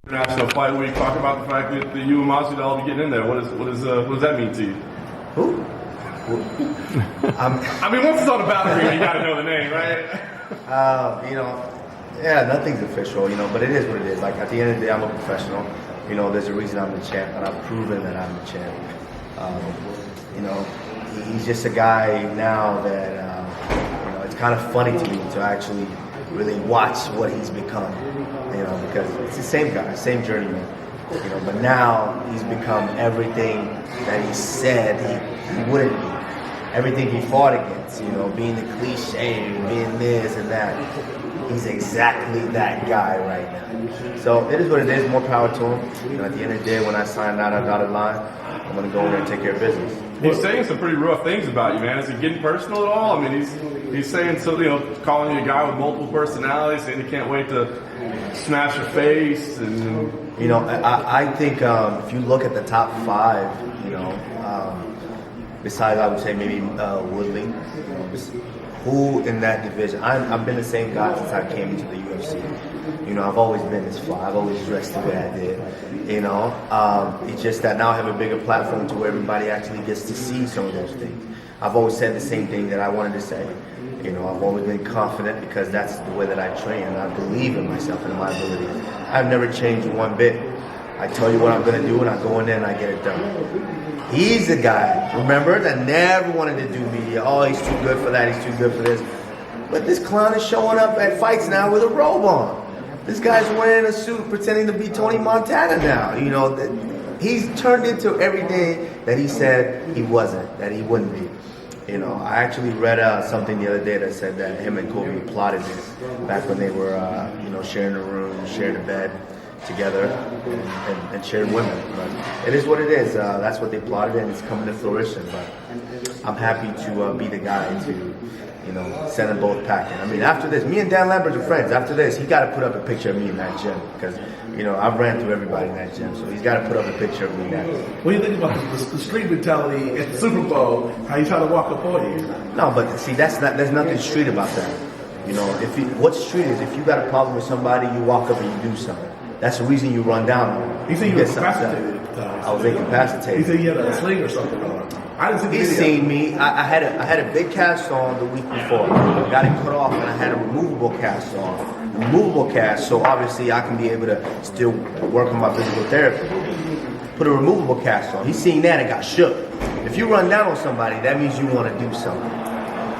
International Fight Week. Talk about the fact that you and Masvidal will be getting in there. What does that mean to you? Who? I mean, once it's on the battlefield, you got to know the name, right? Yeah, nothing's official, but it is what it is. Like, at the end of the day, I'm a professional. There's a reason I'm the champ, and I've proven that I'm the champ. He's just a guy now that, it's kind of funny to me to actually really watch what he's become, because it's the same guy, same journeyman, but now he's become everything that he said he wouldn't be. Everything he fought against, being the cliche, being this and that. He's exactly that guy right now. So it is what it is, more power to him. At the end of the day, when I sign out on dotted line, I'm going to go in there and take care of business. He's saying some pretty rough things about you, man. Is he getting personal at all? I mean, he's saying, so, calling you a guy with multiple personalities, saying he can't wait to smash your face. And I think if you look at the top five, besides I would say maybe Woodley, who in that division? I've been the same guy since I came into the UFC. I've always been this fly. I've always dressed the way I did. It's just that now I have a bigger platform to where everybody actually gets to see some of those things. I've always said the same thing that I wanted to say. I've always been confident because that's the way that I train, and I believe in myself and my abilities. I've never changed one bit. I tell you what I'm going to do, and I go in there and I get it done. He's the guy, remember, that never wanted to do media. Oh, he's too good for that, he's too good for this. But this clown is showing up at fights now with a robe on. This guy's wearing a suit pretending to be Tony Montana now. He's turned into everything that he said he wasn't, that he wouldn't be. I actually read something the other day that said that him and Kobe plotted this back when they were, sharing a room, sharing a bed together, and sharing women. But it is what it is. That's what they plotted, and it's coming to fruition. But I'm happy to be the guy to, send them both packing. I mean, after this, me and Dan Lambert are friends. After this, he got to put up a picture of me in that gym because, I've ran through everybody in that gym, so he's got to put up a picture of me now. What do you think about the street mentality at the Super Bowl? How you try to walk up on you? No, but see, there's nothing street about that. What's street is if you got a problem with somebody, you walk up and you do something. That's the reason you run down on him. He said you were incapacitated at the time. I was incapacitated. He said you had a sling or something on. I didn't see the video. He's seen me. I had a big cast on the week before. Got it cut off, and I had a removable cast on. Removable cast, so obviously I can be able to still work on my physical therapy. Put a removable cast on. He's seen that and got shook. If you run down on somebody, that means you want to do something.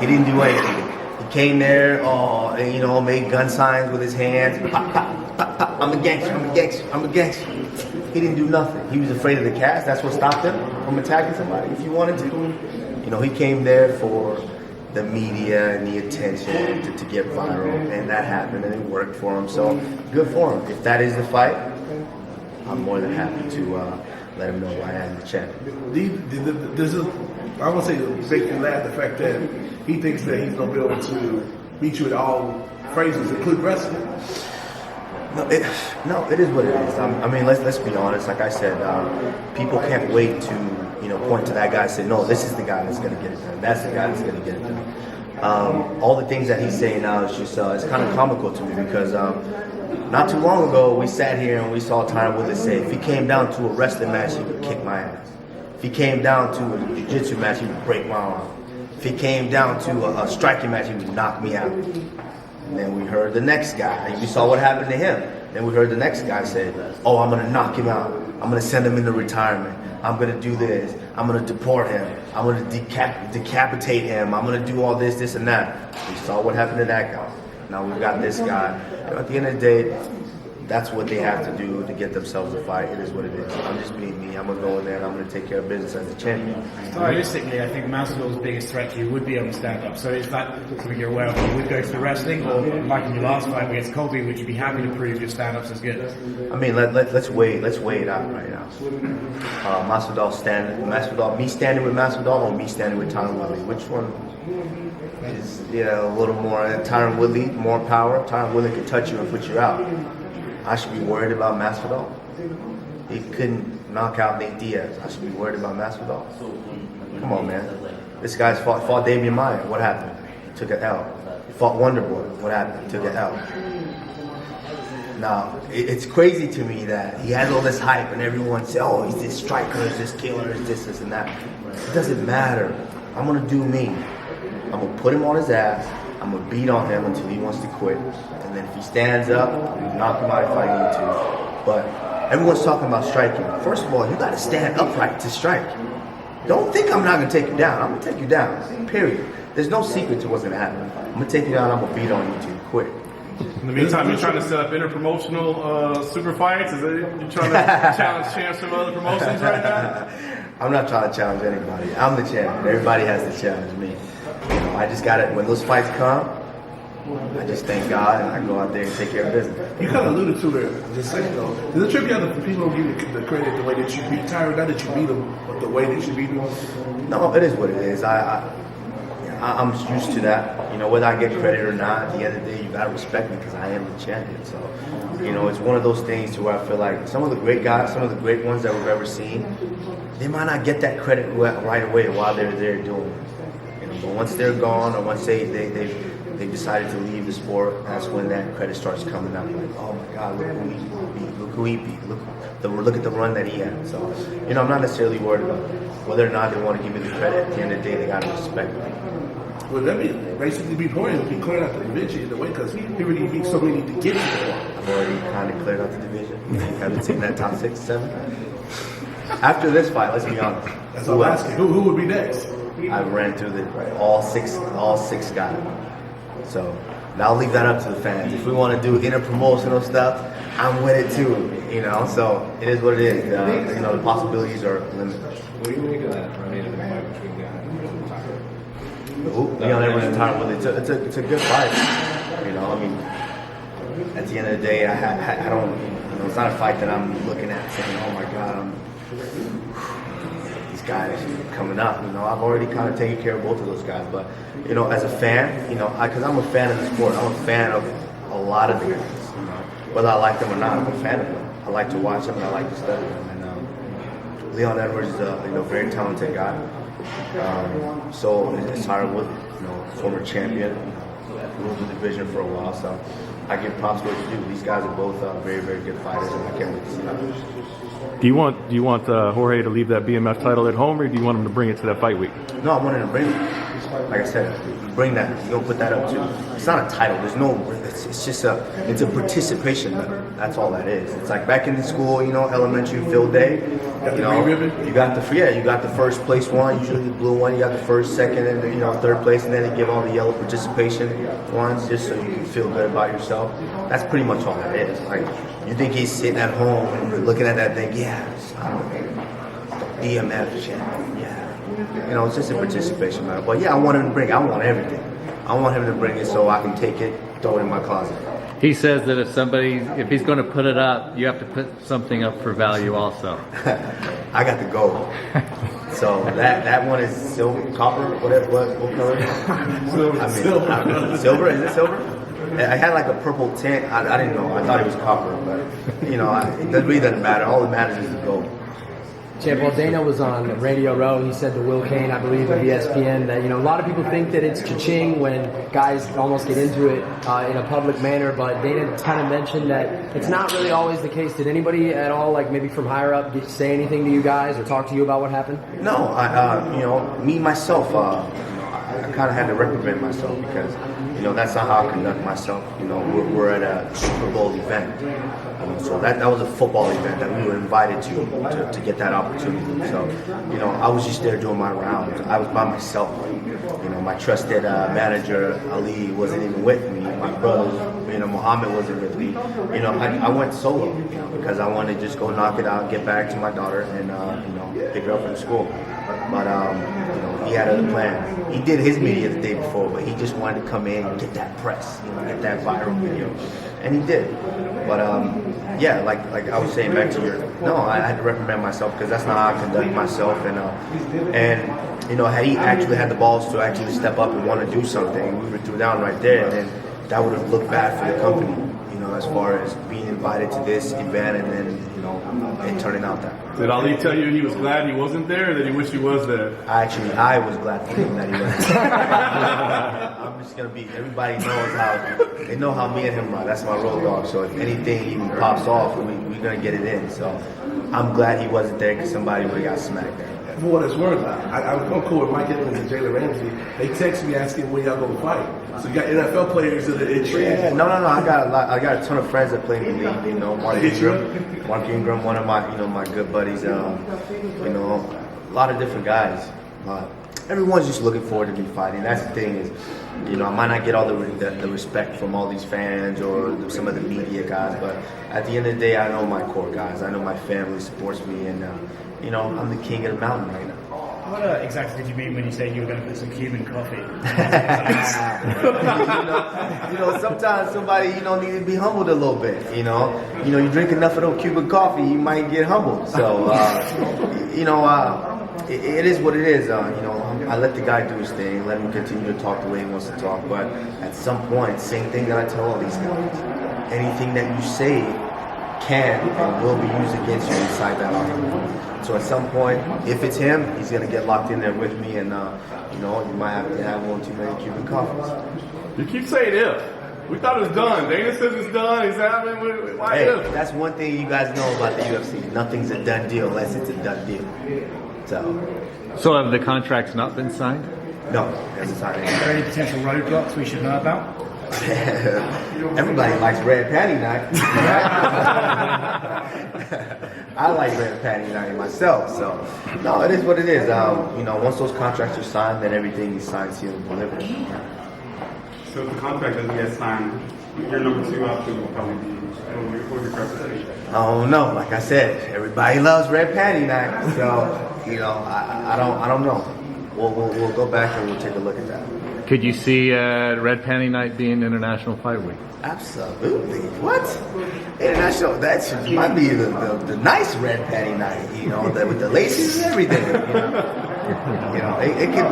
He didn't do anything. He came there, made gun signs with his hands. Pop, pop, pop, pop. I'm a gangster. I'm a gangster. I'm a gangster. He didn't do nothing. He was afraid of the cast. That's what stopped him from attacking somebody. If you wanted to, he came there for the media and the attention to get viral, and that happened, and it worked for him. So good for him. If that is the fight, I'm more than happy to let him know I am the champion. I want to say the big thing that the fact that he thinks that he's going to be able to beat you at all phrases, including wrestling. No, it is what it is. I mean, let's be honest. Like I said, people can't wait to point to that guy and say, no, this is the guy that's going to get it done. That's the guy that's going to get it done. All the things that he's saying now is just it's kind of comical to me because not too long ago we sat here and we saw Tyron Woodley say if he came down to a wrestling match, he would kick my ass. If he came down to a jiu-jitsu match, he would break my arm. If he came down to a striking match, he would knock me out. And then we heard the next guy, and we saw what happened to him. Then we heard the next guy say, oh, I'm going to knock him out. I'm going to send him into retirement. I'm going to do this. I'm going to deport him. I'm going to decapitate him. I'm going to do all this, and that. We saw what happened to that guy. Now we've got this guy. At the end of the day, that's what they have to do to get themselves a fight. It is what it is. I'm just being me. I'm going to go in there and I'm going to take care of business as a champion. Realistically, I think Masvidal's biggest threat to you would be on the stand-up. So is that something you're aware of? You would go to the wrestling, or like in your last fight against Colby, would you be happy to prove your stand-ups as good? I mean, let's weigh it out right now. Me standing with Masvidal, or me standing with Tyron Woodley? Which one is a little more? Tyron Woodley, more power. Tyron Woodley could touch you and put you out. I should be worried about Masvidal. He couldn't knock out Nate Diaz. I should be worried about Masvidal. Come on, man. This guy's fought Damian Maia. What happened? He took an L. He fought Wonderboy. What happened? He took an L. Now, it's crazy to me that he has all this hype and everyone says, oh, he's this striker, he's this killer, he's this and that. It doesn't matter. I'm going to do me. I'm going to put him on his ass. I'm going to beat on him until he wants to quit. And then if he stands up, I'm going to knock him out if I need to. But everyone's talking about striking. First of all, you got to stand upright to strike. Don't think I'm not going to take you down. I'm going to take you down, period. There's no secret to what's going to happen. I'm going to take you down, I'm going to beat on you until you quit. In the meantime, you're trying to set up interpromotional super fights? Is it you're trying to challenge champs from other promotions right now? I'm not trying to challenge anybody. I'm the champion. Everybody has to challenge me. You know, I just got it. When those fights come, I just thank God and I go out there and take care of business. You kind of alluded to it just a second though. Does it trip you out that people don't give you the credit the way that you beat Tyron? Not that you beat him, but the way that you beat him? No, it is what it is. I'm used to that. You know, whether I get credit or not, at the end of the day, you gotta respect me because I am the champion. So, you know, it's one of those things to where I feel like some of the great guys, some of the great ones that we've ever seen, they might not get that credit right away while they're there doing it. You know, but once they're gone or once they decided to leave the sport, that's when that credit starts coming up. Like, oh my God, look who he beat, look who he beat, look at the run that he had. So, you know, I'm not necessarily worried about whether or not they want to give me the credit. At the end of the day, they gotta respect me. Well, that means basically be Jorge would be cleared out the division in a way because he really beat so many to get to the point. I've already kind of cleared out the division. Haven't seen that top 6, 7. After this fight, let's be honest. That's all I'm asking. Who would be next? I ran through all six guys. So now I'll leave that up to the fans. If we want to do interpromotional stuff, I'm with it too. You know, so it is what it is. You know, the possibilities are limited. What do you make of that running in the fight between Leon and Tyron? Leon Edwards and Tyron Woodley. It's a good fight. You know, I mean, at the end of the day, I don't. You know, it's not a fight that I'm looking at saying, oh my God, these guys coming up. You know, I've already kind of taken care of both of those guys. But you know, as a fan, you know, because I'm a fan of the sport, I'm a fan of a lot of the guys. You know, whether I like them or not, I'm a fan of them. I like to watch them and I like to study them. And Leon Edwards is a very talented guy. So is Tyron Woodley, you know, former champion, ruled the division for a while. So I give props to what you do. These guys are both very, very good fighters, and I can't wait to see that. Do you want Jorge to leave that BMF title at home, or do you want him to bring it to that fight week? No, I want him to bring it. Like I said, bring that. You're gonna put that up too. It's not a title. There's no. It's just it's a participation medal. That's all that is. It's like back in the school, you know, elementary field day. You know, you got the first place one, usually the blue one. You got the first, second, and third place, and then they give all the yellow participation ones just so you can feel good about yourself. That's pretty much all that is. Like, you think he's sitting at home and looking at that thing? Yeah, I don't know, DMF champion. Yeah. You know, it's just a participation medal. But yeah, I want him to bring it. I want everything. I want him to bring it so I can take it, throw it in my closet. He says that if he's going to put it up, you have to put something up for value also. I got the gold. So that one is silver, copper, whatever, what color? Silver. Is it silver? I had like a purple tint. I didn't know. I thought it was copper, but it really doesn't matter. All that matters is the gold. Champ, well, Dana was on Radio Row. He said to Will Kane, I believe, of ESPN, that a lot of people think that it's cha-ching when guys almost get into it in a public manner, but Dana kind of mentioned that it's not really always the case. Did anybody at all, like maybe from higher up, say anything to you guys or talk to you about what happened? No, me myself, I kind of had to reprimand myself because that's not how I conduct myself. We're at a Super Bowl event. So that was a football event that we were invited to get that opportunity. So, I was just there doing my rounds. I was by myself. My trusted manager, Ali, wasn't even with me. My brothers, Muhammad wasn't with me. I went solo, because I wanted to just go knock it out, get back to my daughter, and pick her up from school. But, he had other plans. He did his media the day before, but he just wanted to come in and get that press, get that viral video. And he did. But, yeah, like I was saying back to I had to reprimand myself because that's not how I conduct myself. And had he actually had the balls to actually step up and want to do something, we were through down right there, then that would have looked bad for the company, as far as being involved invited to this event, and then it turning out that way. Did Ali tell you he was glad he wasn't there, or that he wished he was there? I was glad for him that he wasn't. I'm just gonna be. Everybody knows they know how me and him are. That's my road dog. So if anything even pops off, we're gonna get it in. So I'm glad he wasn't there because somebody would have got smacked there. For what it's worth, I'm cool with Mike Evans and Jalen Ramsey. They text me asking when y'all gonna fight. So you got NFL players that are intrigued. Yeah, no. I got a ton of friends that play in the league. Mark Ingram, one of my good buddies. A lot of different guys. Everyone's just looking forward to me fighting. That's the thing is, I might not get all the respect from all these fans or some of the media guys, but at the end of the day, I know my core guys. I know my family supports me, and I'm the king of the mountain right now. What exactly did you mean when you said you were going to put some Cuban coffee? Sometimes somebody need to be humbled a little bit. You drink enough of those Cuban coffee, you might get humbled. So it is what it is. I let the guy do his thing, let him continue to talk the way he wants to talk. But at some point, same thing that I tell all these guys: anything that you say can and will be used against you inside that argument. So at some point, if it's him, he's gonna get locked in there with me, and you might have to have one too many Cuban coffees. You keep saying if. We thought it was done. Dana says it's done. It's happening. Why if? That's one thing you guys know about the UFC. Nothing's a done deal unless it's a done deal. So have the contracts not been signed? No, that's a sign. Are there any potential roadblocks we should know about? Everybody likes red panty night. I like red panty night myself. So, no, it is what it is. Once those contracts are signed, then everything is signed, sealed, and delivered. So if the contract doesn't get signed, your number 2 option will probably be what your preference. Oh no, like I said, everybody loves red panty night. So, I don't know. We'll go back and we'll take a look at that. Could you see Red Panty Night being International Fight Week? Absolutely. What? International, that might be the nice red panty night, with the laces and everything.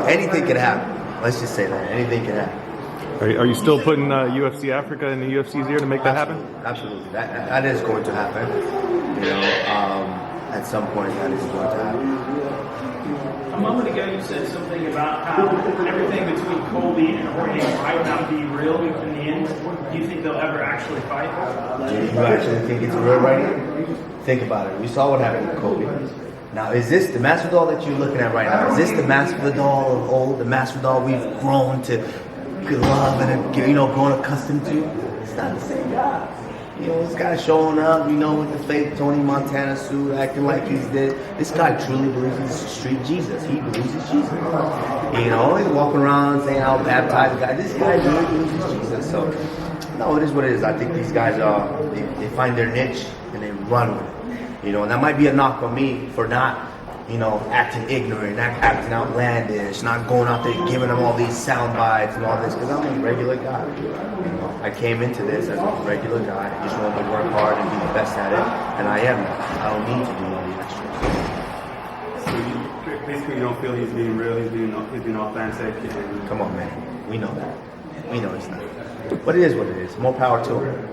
Anything could happen. Let's just say that. Anything can happen. Are you still putting UFC Africa in the UFC's ear to make that happen? Absolutely. That is going to happen. At some point that is going to happen. A moment ago, you said something about how everything between Colby and Jorge might not be real in the end. Do you think they'll ever actually fight? Do you actually think it's real right now? Think about it. We saw what happened with Colby. Now, is this the Masvidal that you're looking at right now? Is this the Masvidal of old? The Masvidal we've grown to love and grown accustomed to? It's not the same guy. This guy showing up, with the fake Tony Montana suit, acting like he's dead. This guy truly believes he's street Jesus. He believes he's Jesus. He's walking around saying, I'll baptize the guy. This guy really believes he's Jesus. So, no, it is what it is. I think these guys they find their niche and they run with it. And that might be a knock on me for not, acting ignorant, not acting outlandish, not going out there giving them all these sound bites and all this, because I'm a regular guy. I came into this as a regular guy. I just wanted to work hard and be the best at it, and I am now. I don't need to do all the extras. So you basically don't feel he's being real, he's being authentic. Come on, man. We know that. We know he's not. But it is what it is. More power to him.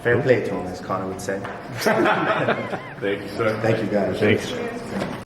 Fair play to him, as Connor would say. Thank you, sir. Thank you, guys. Thanks.